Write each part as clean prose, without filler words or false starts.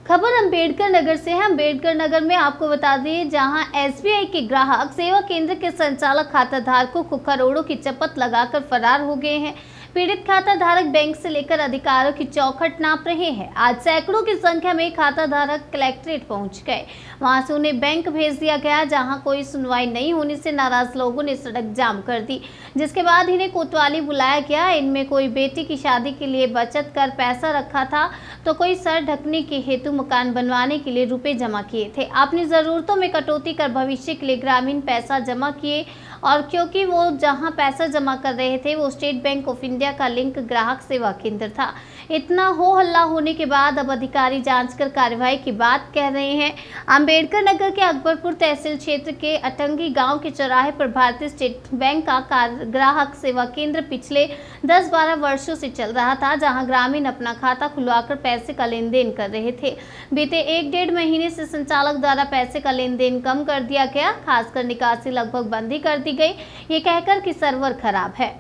खबर अम्बेडकर नगर से है। अम्बेडकर नगर में आपको बता दें, जहां एसबीआई के ग्राहक सेवा केंद्र के संचालक खाता धारकों को करोड़ों की चपत लगाकर फरार हो गए हैं। पीड़ित खाता धारक बैंक से लेकर अधिकारियों की चौखट नाप रहे हैं। आज सैकड़ों की संख्या में खाता धारक कलेक्ट्रेट पहुंच गए। वहां से उन्हें बैंक भेज दिया गया, जहां कोई सुनवाई नहीं होने से नाराज लोगों ने सड़क जाम कर दी, जिसके बाद इन्हें कोतवाली बुलाया गया। इनमें कोई बेटी की शादी के लिए बचत कर पैसा रखा था, तो कोई सर ढकने के हेतु मकान बनवाने के लिए रुपए जमा किए थे। अपनी जरूरतों में कटौती कर भविष्य के लिए ग्रामीण पैसा जमा किए, और क्योंकि वो जहां पैसा जमा कर रहे थे वो स्टेट बैंक ऑफ इंडिया का लिंक ग्राहक सेवा केंद्र था। इतना हो हल्ला होने के बाद अब अधिकारी जांच कर कार्रवाई की बात कह रहे हैं। अम्बेडकर नगर के अकबरपुर तहसील क्षेत्र के अटंगी गांव के चौराहे पर भारतीय स्टेट बैंक का ग्राहक सेवा केंद्र पिछले 10-12 वर्षों से चल रहा था, जहां ग्रामीण अपना खाता खुलवाकर पैसे का लेन देन कर रहे थे। बीते 1-1.5 महीने से संचालक द्वारा पैसे का लेन देन कम कर दिया गया, खासकर निकासी लगभग बंद ही कर दी गई, ये कहकर कि सर्वर खराब है।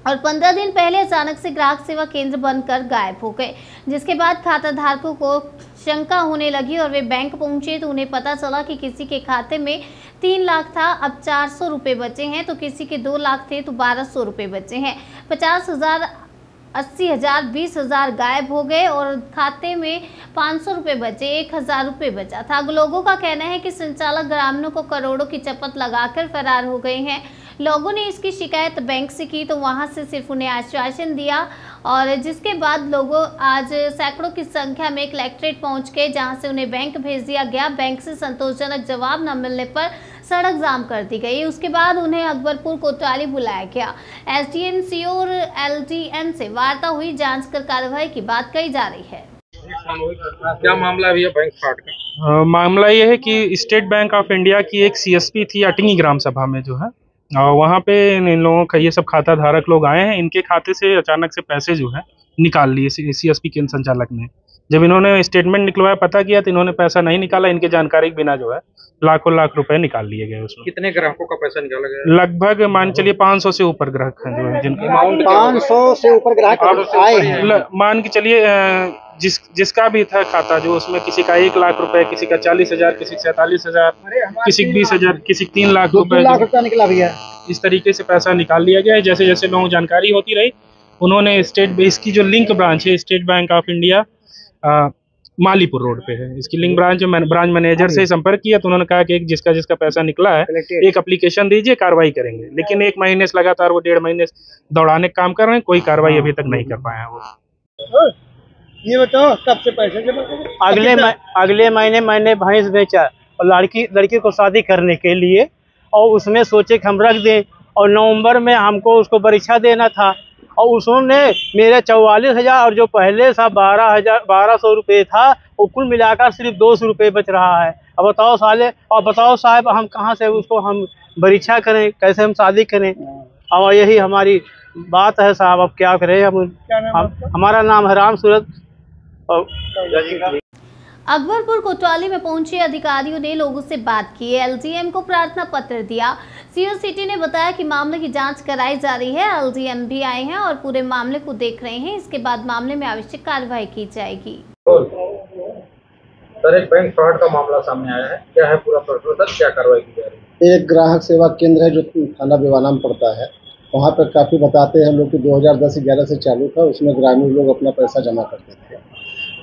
और 15 दिन पहले अचानक से ग्राहक सेवा केंद्र बंद कर गायब हो गए, जिसके बाद खाता धारकों को शंका होने लगी और वे बैंक पहुंचे तो उन्हें पता चला कि किसी के खाते में 3 लाख था, अब 400 रुपये बचे हैं, तो किसी के 2 लाख थे तो 1200 रुपये बचे हैं। 50,000, 80,000, 20,000 गायब हो गए और खाते में 500 रुपये बचे, 1,000 रुपये बचा था। लोगों का कहना है कि संचालक ग्रामीणों को करोड़ों की चपत लगाकर फरार हो गए हैं। लोगों ने इसकी शिकायत बैंक से की तो वहां से सिर्फ उन्हें आश्वासन दिया, और जिसके बाद लोगों आज सैकड़ों की संख्या में कलेक्ट्रेट पहुंच गए, जहां से उन्हें बैंक भेज दिया गया। बैंक से संतोषजनक जवाब न मिलने पर सड़क जाम कर दी गई। उसके बाद उन्हें अकबरपुर कोतवाली बुलाया गया। एसडीएम, सीओ और एलडीएम से वार्ता हुई, जांच कर कार्रवाई की बात कही जा रही है। क्या मामला है बैंक फ्रॉड का? मामला ये है कि स्टेट बैंक ऑफ इंडिया की एक सीएसपी थी अटंगी ग्राम सभा में जो है, वहाँ पे इन लोगों का ये सब खाता धारक लोग आए हैं। इनके खाते से अचानक से पैसे जो है निकाल लिए सीएसपी के संचालक ने। जब इन्होंने स्टेटमेंट निकलवाया, पता किया तो इन्होंने पैसा नहीं निकाला। इनके जानकारी के बिना जो है लाखों लाख रुपए निकाल लिए गए उसमें। कितने ग्राहकों का पैसा निकाला गया? लगभग मान चलिए 500 से ऊपर ग्राहक हैं जो है, जिनके 500 से ऊपर ग्राहक आए हैं। मान के चलिए जिसका भी था खाता, जो उसमें किसी का 1 लाख रुपए, किसी का 40,000, किसी का 47,000, किसी का 20,000, किसी का 3 लाख रुपए, 2 लाख रुपया निकला भैया। इस तरीके से पैसा निकाल लिया गया है। जैसे जैसे लोगों को जानकारी होती रही, उन्होंने इसकी जो लिंक ब्रांच है state bank of India Malipur road पे है, इसकी लिंक ब्रांच मैनेजर से संपर्क किया तो उन्होंने कहा कि जिसका जिसका पैसा निकला है एक एप्लीकेशन दीजिए, कार्रवाई करेंगे। लेकिन 1 महीने से लगातार वो 1.5 महीने से दौड़ाने का काम कर रहे हैं, कोई कार्रवाई अभी तक नहीं कर पाए हैं वो। ये बताओ कब से पैसे जमा करें? अगले महीने मैंने भैंस बेचा और लड़की को शादी करने के लिए, और उसमें सोचे कि हम रख दें, और नवंबर में हमको उसको परीक्षा देना था, और उसने मेरे 44,000 और जो पहले था 1200 रुपये था, वो कुल मिलाकर सिर्फ 200 रुपये बच रहा है। अब बताओ साले, और बताओ साहब, हम कहाँ से उसको हम परीक्षा करें, कैसे हम शादी करें? और यही हमारी बात है साहब, अब क्या करें हमारा नाम है राम सूरत। अकबरपुर कोतवाली में पहुंचे अधिकारियों ने लोगों से बात की, एलडीएम को प्रार्थना पत्र दिया। सीओ सिटी ने बताया कि मामले की जांच कराई जा रही है। एलडीएम भी आए हैं और पूरे मामले को देख रहे हैं। इसके बाद मामले में आवश्यक कार्रवाई की जाएगी। सर, एक बैंक फ्रॉड का मामला सामने आया है, क्या है पूरा प्रोसेस, सर क्या कार्रवाई की जा रही है? एक ग्राहक सेवा केंद्र है जो थाना बेवाला में पड़ता है। वहाँ पर काफ़ी बताते हैं लोग कि 2010-11 से चालू था। उसमें ग्रामीण लोग अपना पैसा जमा करते थे,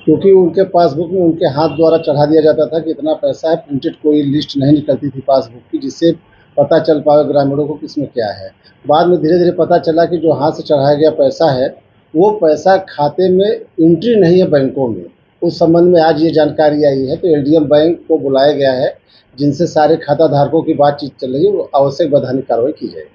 क्योंकि उनके पासबुक में उनके हाथ द्वारा चढ़ा दिया जाता था कि इतना पैसा है। प्रिंटेड कोई लिस्ट नहीं निकलती थी पासबुक की, जिससे पता चल पाए ग्रामीणों को किसमें क्या है। बाद में धीरे धीरे पता चला कि जो हाथ से चढ़ाया गया पैसा है वो पैसा खाते में एंट्री नहीं है बैंकों में। उस संबंध में आज ये जानकारी आई है, तो एलडीएम बैंक को बुलाया गया है, जिनसे सारे खाता धारकों की बातचीत चल रही है। आवश्यक वैधानिक कार्रवाई की जाएगी।